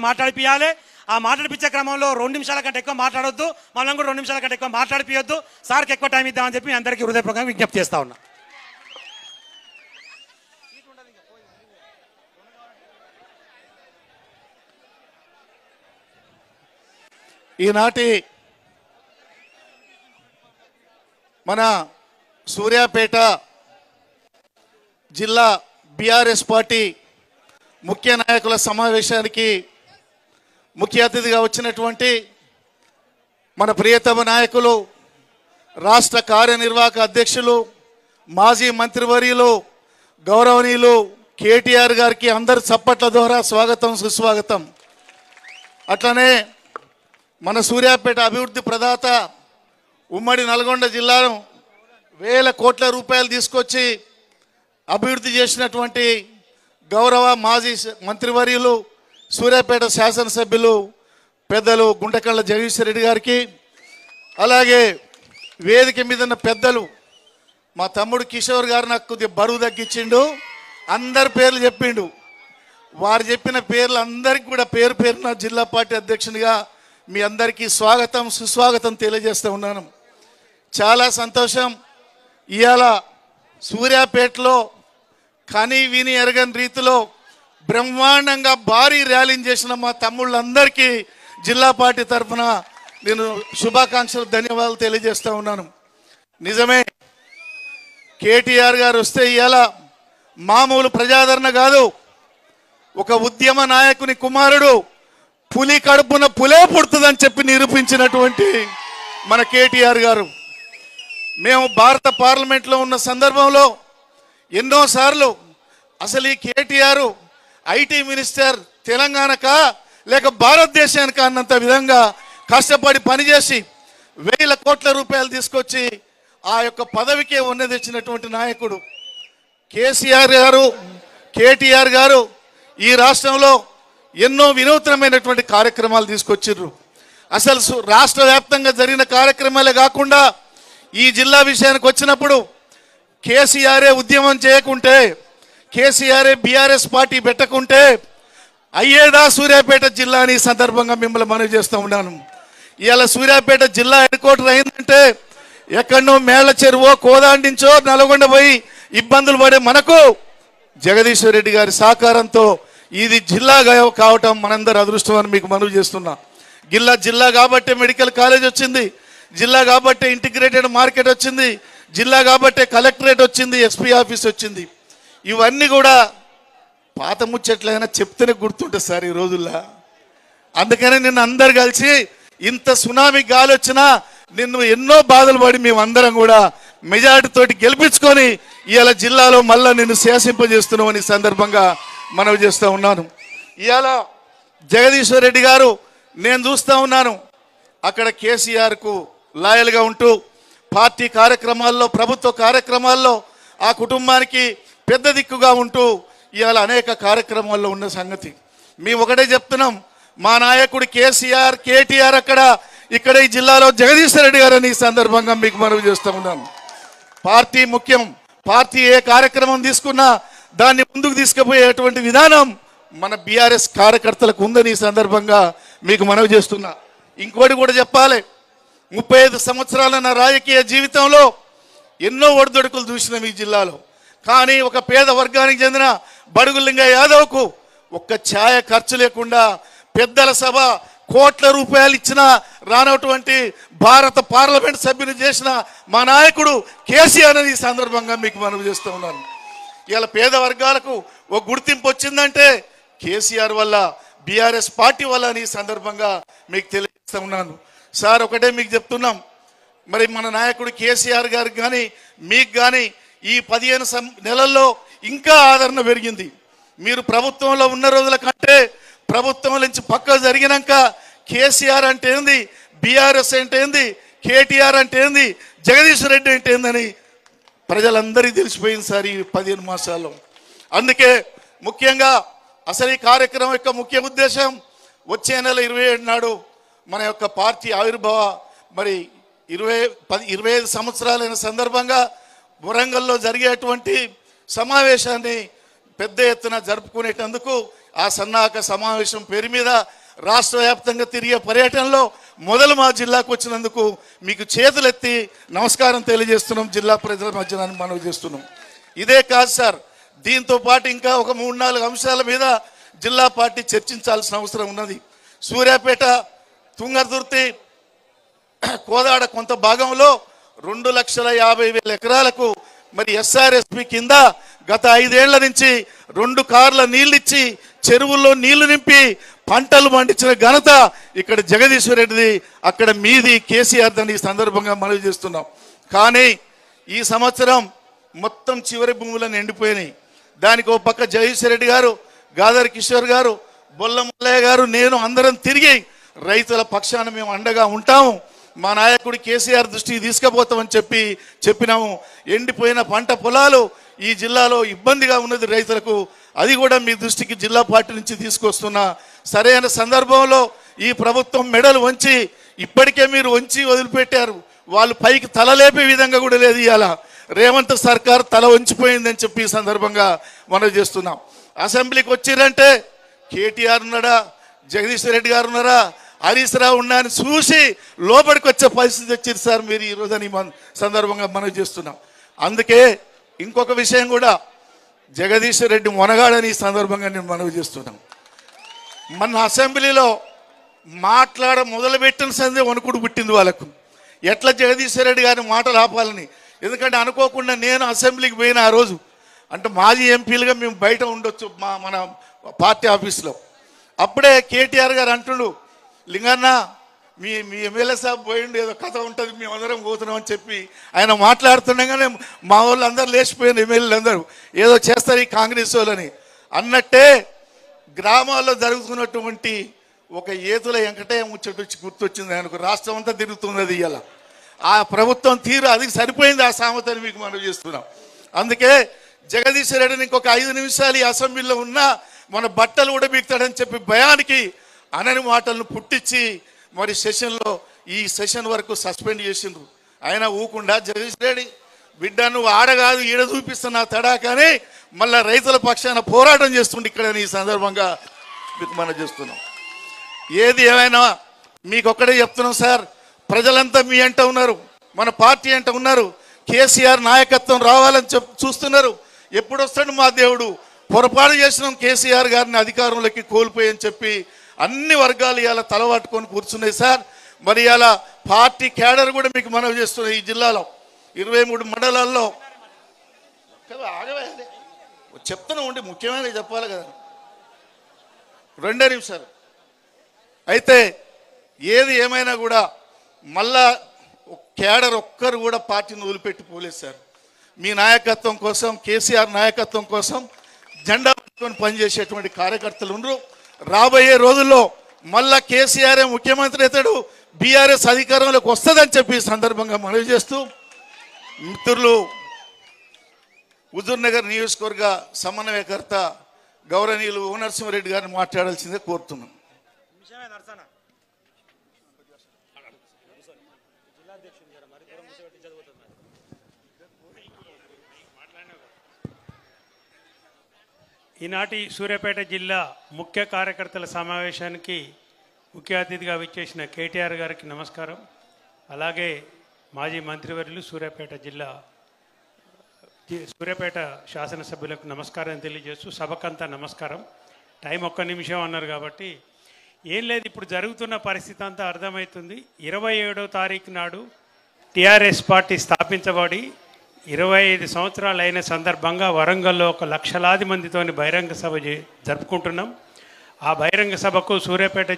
మాట్లాడిపియాలి. ఆ మాట్లాడిపించే క్రమంలో 2 నిమిషాల కంటే ఎక్కువ మాట్లాడొద్దు, మనం కూడా 2 నిమిషాల కంటే ఎక్కువ మాట్లాడిపియొద్దు. సార్కి ఎక్కువ టైం ఇద్దామని చెప్పి అందరికీ హృదయపూర్వకంగా విజ్ఞప్తి చేస్తా ఉన్నా. ఈనాటి మన సూర్యాపేట జిల్లా బీఆర్ఎస్ పార్టీ ముఖ్య నాయకుల సమావేశానికి ముఖ్య అతిథిగా వచ్చినటువంటి మన ప్రియతమ నాయకులు, రాష్ట్ర కార్యనిర్వాహక అధ్యక్షులు, మాజీ మంత్రివర్యులు, గౌరవనీయులు కేటీఆర్ గారికి అందరి చప్పట్ల ద్వారా స్వాగతం, సుస్వాగతం. అట్లనే మన సూర్యాపేట అభివృద్ధి ప్రదాత, ఉమ్మడి నల్గొండ జిల్లాను వేల కోట్ల రూపాయలు తీసుకొచ్చి అభివృద్ధి చేసినటువంటి గౌరవ మాజీ మంత్రివర్యులు, సూర్యాపేట శాసనసభ్యులు పెద్దలు గుంటకళ్ళ జగదీశ్వర్ రెడ్డి గారికి, అలాగే వేదిక మీద ఉన్న పెద్దలు మా తమ్ముడు కిషోర్ గారు నాకు కొద్దిగా బరువు తగ్గించిండు, అందరి పేర్లు చెప్పిండు. వారు చెప్పిన పేర్లు అందరికీ కూడా పేరు పేరున జిల్లా పార్టీ అధ్యక్షునిగా మీ అందరికీ స్వాగతం, సుస్వాగతం తెలియజేస్తూ ఉన్నాను. చాలా సంతోషం. ఇవాళ సూర్యాపేటలో కని విని ఎరగని రీతిలో బ్రహ్మాండంగా భారీ ర్యాలీని చేసిన మా తమ్ముళ్ళందరికీ జిల్లా పార్టీ తరఫున నేను శుభాకాంక్షలు, ధన్యవాదాలు తెలియజేస్తూ ఉన్నాను. నిజమే, కేటీఆర్ గారు వస్తే ఇవాళ మామూలు ప్రజాదరణ కాదు, ఒక ఉద్యమ నాయకుని కుమారుడు, పులి కడుపున పులే పుడుతుందని చెప్పి నిరూపించినటువంటి మన కేటీఆర్ గారు. మేము భారత పార్లమెంట్లో ఉన్న సందర్భంలో ఎన్నోసార్లు అసలు ఈ కేటీఆర్ ఐటీ మినిస్టర్ తెలంగాణకా లేక భారతదేశానికా అన్నంత విధంగా కష్టపడి పనిచేసి వేల కోట్ల రూపాయలు తీసుకొచ్చి ఆ యొక్క పదవికే ఉన్న తెచ్చినటువంటి నాయకుడు కేటీఆర్ గారు ఈ రాష్ట్రంలో ఎన్నో వినూత్నమైనటువంటి కార్యక్రమాలు తీసుకొచ్చిర్రు. అసలు రాష్ట్ర వ్యాప్తంగా జరిగిన కార్యక్రమాలే కాకుండా ఈ జిల్లా విషయానికి వచ్చినప్పుడు కేసీఆరే ఉద్యమం చేయకుంటే, కేసీఆరే బీఆర్ఎస్ పార్టీ పెట్టకుంటే అయ్యేదా సూర్యాపేట జిల్లా అని సందర్భంగా మిమ్మల్ని మనవి చేస్తూ ఉన్నాను. ఇవాళ సూర్యాపేట జిల్లా హెడ్ క్వార్టర్ అయిందంటే ఎక్కడనో మేళ్ల చెరువో కోదాండించో నల్గొండ పోయి ఇబ్బందులు పడే మనకు జగదీశ్వర్ రెడ్డి గారి సహకారంతో ఇది జిల్లా కావటం మనందరి అదృష్టం అని మీకు మనవి చేస్తున్నా. జిల్లా కాబట్టే మెడికల్ కాలేజ్ వచ్చింది, జిల్లా కాబట్టే ఇంటిగ్రేటెడ్ మార్కెట్ వచ్చింది, జిల్లా కాబట్టే కలెక్టరేట్ వచ్చింది, ఎస్పీ ఆఫీస్ వచ్చింది. ఇవన్నీ కూడా పాత ముచ్చట్లైనా చెప్తేనే గుర్తుంటుంది సార్ ఈ రోజుల్లో. అందుకనే నిన్ను అందరు కలిసి ఇంత సునామీ గాలి వచ్చినా నిన్ను ఎన్నో బాధలు పడి మేమందరం కూడా మెజార్టీతోటి గెలిపించుకొని ఇవాళ జిల్లాలో మళ్ళా నిన్ను శాసింపజేస్తున్నామని సందర్భంగా మనవి చేస్తూ ఉన్నాను. ఇవాళ జగదీశ్వర్ రెడ్డి గారు నేను చూస్తూ ఉన్నాను, అక్కడ కేసీఆర్కు లాయల్గా ఉంటూ పార్టీ కార్యక్రమాల్లో, ప్రభుత్వ కార్యక్రమాల్లో ఆ కుటుంబానికి పెద్ద దిక్కుగా ఉంటూ ఇవాళ అనేక కార్యక్రమాల్లో ఉన్న సంగతి మేము ఒకటే చెప్తున్నాం. మా నాయకుడు కేటీఆర్ ఇక్కడ ఈ జిల్లాలో జగదీశ్వర్ రెడ్డి గారు అని ఈ సందర్భంగా మీకు మనవి చేస్తూ ఉన్నాను. పార్టీ ముఖ్యం, పార్టీ ఏ కార్యక్రమం తీసుకున్నా దాన్ని ముందుకు తీసుకుపోయేటువంటి విధానం మన బీఆర్ఎస్ కార్యకర్తలకు ఉందని ఈ సందర్భంగా మీకు మనవి చేస్తున్నా. ఇంకోటి కూడా చెప్పాలి, 35 సంవత్సరాల నా రాజకీయ జీవితంలో ఎన్నో ఒడిదొడుకులు చూసినాం ఈ జిల్లాలో. కానీ ఒక పేద వర్గానికి చెందిన బడుగు లింగయ్య యాదవ్కు ఒక్క ఛాయ ఖర్చు లేకుండా పెద్దల సభ కోట్ల రూపాయలు ఇచ్చిన రానటువంటి భారత పార్లమెంట్ సభ్యుని చేసిన మా నాయకుడు కేసీఆర్ అని ఈ సందర్భంగా మీకు మనవి చేస్తూ ఉన్నాను. ఇలా పేద వర్గాలకు ఒక గుర్తింపు వచ్చిందంటే కేసీఆర్ వల్ల, బీఆర్ఎస్ పార్టీ వల్ల అని ఈ సందర్భంగా మీకు తెలియజేస్తూ ఉన్నాను. సార్ ఒకటే మీకు చెప్తున్నాం, మరి మన నాయకుడు కేసీఆర్ గారికి కానీ మీకు కానీ ఈ 15 నెలల్లో ఇంకా ఆదరణ పెరిగింది. మీరు ప్రభుత్వంలో ఉన్న రోజుల కంటే ప్రభుత్వం నుంచి పక్క జరిగినాక కేసీఆర్ అంటే ఏంది, బీఆర్ఎస్ అంటే ఏంది, కేటీఆర్ అంటే ఏంది, జగదీశ్వర్ రెడ్డి అంటే ఏందని ప్రజలందరికీ తెలిసిపోయింది సార్ ఈ 15 మాసాల్లో. అందుకే ముఖ్యంగా అసలు ఈ కార్యక్రమం యొక్క ముఖ్య ఉద్దేశం వచ్చే నెల 27 నాడు మన యొక్క పార్టీ ఆవిర్భావ మరి 25 సంవత్సరాలైన సందర్భంగా వరంగల్లో జరిగేటువంటి సమావేశాన్ని పెద్ద ఎత్తున జరుపుకునేటందుకు ఆ సన్నాహక సమావేశం పేరు మీద రాష్ట్ర వ్యాప్తంగా తిరిగే పర్యటనలో మొదలు మా జిల్లాకు వచ్చినందుకు మీకు చేతులెత్తి నమస్కారం తెలియజేస్తున్నాం. జిల్లా ప్రజల మధ్యన మనవి చేస్తున్నాం. ఇదే కాదు సార్, దీంతో పాటు ఇంకా ఒక 3-4 అంశాల మీద జిల్లా పార్టీ చర్చించాల్సిన అవసరం ఉన్నది. సూర్యాపేట, తుంగతుర్తి, కోదాడ కొంత భాగంలో 2,50,000 ఎకరాలకు మరి ఎస్ఆర్ఎస్పి కింద గత 5 ఏళ్ల నుంచి 2 కార్ల నీళ్ళు ఇచ్చి చెరువుల్లో నీళ్లు నింపి పంటలు పండించిన ఘనత ఇక్కడ జగదీశ్వర్ రెడ్డిది, అక్కడ మీది కేసీఆర్ దాన్ని ఈ సందర్భంగా మనవి చేస్తున్నాం. కానీ ఈ సంవత్సరం మొత్తం చివరి భూములను ఎండిపోయినాయి. దానికి ఒక పక్క జగదీశ్వర్ రెడ్డి గారు, గాదర్ కిషోర్ గారు, బొల్ల మల్లయ్య గారు, నేను అందరం తిరిగి రైతుల పక్షాన మేము అండగా ఉంటాము, మా నాయకుడు కేసీఆర్ దృష్టికి తీసుకుపోతామని చెప్పినాము. ఎండిపోయిన పంట పొలాలు ఈ జిల్లాలో ఇబ్బందిగా ఉన్నది రైతులకు, అది కూడా మీ దృష్టికి జిల్లా పార్టీ నుంచి తీసుకొస్తున్నా. సరైన సందర్భంలో ఈ ప్రభుత్వం మెడలు వంచి, ఇప్పటికే మీరు వంచి వదిలిపెట్టారు, వాళ్ళు పైకి తల లేపే విధంగా కూడా లేదు. ఇవాళ రేవంత్ సర్కార్ తల వంచిపోయిందని చెప్పి ఈ సందర్భంగా మనం చేస్తున్నాం. అసెంబ్లీకి వచ్చిరంటే కేటీఆర్ ఉన్నాడా, జగదీశ్వర్ రెడ్డి గారు ఉన్నారా, హరీష్ రావు ఉన్నా అని చూసి లోపలికి వచ్చే పరిస్థితి వచ్చింది సార్ మీరు ఈరోజు సందర్భంగా మనం చేస్తున్నాం. అందుకే ఇంకొక విషయం కూడా, జగదీశ్వర్ రెడ్డి మొనగాడని ఈ సందర్భంగా నేను మనవి చేస్తున్నాం. మన అసెంబ్లీలో మొదలుపెట్టిన సందే వణుకుడు పుట్టింది వాళ్ళకు, ఎట్లా జగదీశ్వర్ రెడ్డి గారిని మాటలు ఆపాలని. ఎందుకంటే అనుకోకుండా నేను అసెంబ్లీకి పోయిన ఆ రోజు, అంటే మాజీ ఎంపీలుగా మేము బయట ఉండొచ్చు మన పార్టీ ఆఫీస్లో, అప్పుడే కేటీఆర్ గారు అంటుండు, లింగన్న మీ ఎమ్మెల్యే సాబ్ పోయిండు, ఏదో కథ ఉంటుంది, మేమందరం పోతున్నాం అని చెప్పి ఆయన మాట్లాడుతుండగానే మా వాళ్ళు అందరూ లేచిపోయిన ఎమ్మెల్యేలు అందరూ ఏదో చేస్తారు ఈ కాంగ్రెస్ వాళ్ళని అన్నట్టే గ్రామాల్లో జరుగుతున్నటువంటి ఒక ఏతుల వెంకటయ్య ముచ్చట వచ్చి గుర్తొచ్చింది ఆయనకు. రాష్ట్రం అంతా తిరుగుతున్నది ఇవాళ. ఆ ప్రభుత్వం తీరు అది సరిపోయింది, ఆ సామెతని మీకు మనం చేస్తున్నాం. అందుకే జగదీశ్వర్ రెడ్డిని ఇంకొక 5 నిమిషాలు ఈ అసెంబ్లీలో ఉన్నా మన బట్టలు కూడా బీక్తాడని చెప్పి భయానికి అనని మాటలను పుట్టించి మరి ఈ సెషన్ వరకు సస్పెండ్ చేసిండ్రు. ఆయన ఊకుండా జగదీశ్వర్ రెడ్డి బిడ్డ నువ్వు ఆడగాదు ఈడ చూపిస్తున్నా తడా, కానీ మళ్ళీ రైతుల పక్షాన పోరాటం చేస్తుండే ఇక్కడ ఈ సందర్భంగా మీకు మనం చేస్తున్నాం. ఏది ఏమైనా మీకు ఒక్కడే చెప్తున్నాం సార్, ప్రజలంతా మీ అంట ఉన్నారు, మన పార్టీ అంట ఉన్నారు, కేసీఆర్ నాయకత్వం రావాలని చూస్తున్నారు. ఎప్పుడు వస్తాడు మా దేవుడు, పొరపాటు చేసినాం కేసీఆర్ గారిని అధికారంలోకి కోల్పోయని చెప్పి అన్ని వర్గాలు ఇవాళ తలవాటుకొని కూర్చున్నాయి సార్. మరి ఇవాళ పార్టీ క్యాడర్ కూడా మీకు మనవి చేస్తున్నాయి. ఈ జిల్లాలో 23 మండలాల్లో చెప్తున్నా ఉండి ముఖ్యమైన చెప్పాలి కదా, 2 నిమిషాలు. అయితే ఏది ఏమైనా కూడా మళ్ళా క్యాడర్ ఒక్కరు కూడా పార్టీని వదిలిపెట్టి పోలేదు సార్. మీ నాయకత్వం కోసం, కేసీఆర్ నాయకత్వం కోసం జెండా పట్టుకొని పనిచేసేటువంటి కార్యకర్తలు ఉండరు. రాబోయే రోజుల్లో మళ్ళా కేసీఆర్ ముఖ్యమంత్రి అవుతాడు, బీఆర్ఎస్ అధికారంలోకి వస్తుందని చెప్పి ఈ సందర్భంగా మనవి చేస్తూ, మిత్రులు హుజూర్ నగర్ నియోజకవర్గ సమన్వయకర్త గౌరవనీయులు నరసింహారెడ్డి గారిని మాట్లాడాల్సిందే కోరుతున్నాం. ఈనాటి సూర్యాపేట జిల్లా ముఖ్య కార్యకర్తల సమావేశానికి ముఖ్య అతిథిగా విచ్చేసిన కేటీఆర్ గారికి నమస్కారం. అలాగే మాజీ మంత్రివర్యులు సూర్యాపేట శాసనసభ్యులకు నమస్కారం తెలియజేస్తూ సభకంతా నమస్కారం. టైం 1 నిమిషం అన్నారు కాబట్టి ఏం లేదు, ఇప్పుడు జరుగుతున్న పరిస్థితి అంతా అర్థమవుతుంది. 27వ తారీఖు నాడు టీఆర్ఎస్ పార్టీ స్థాపించబడి 25 సంవత్సరాలు అయిన సందర్భంగా వరంగల్లో 1 లక్షలాది మందితోని బహిరంగ సభ జరుపుకుంటున్నాం. ఆ బహిరంగ సభకు సూర్యాపేట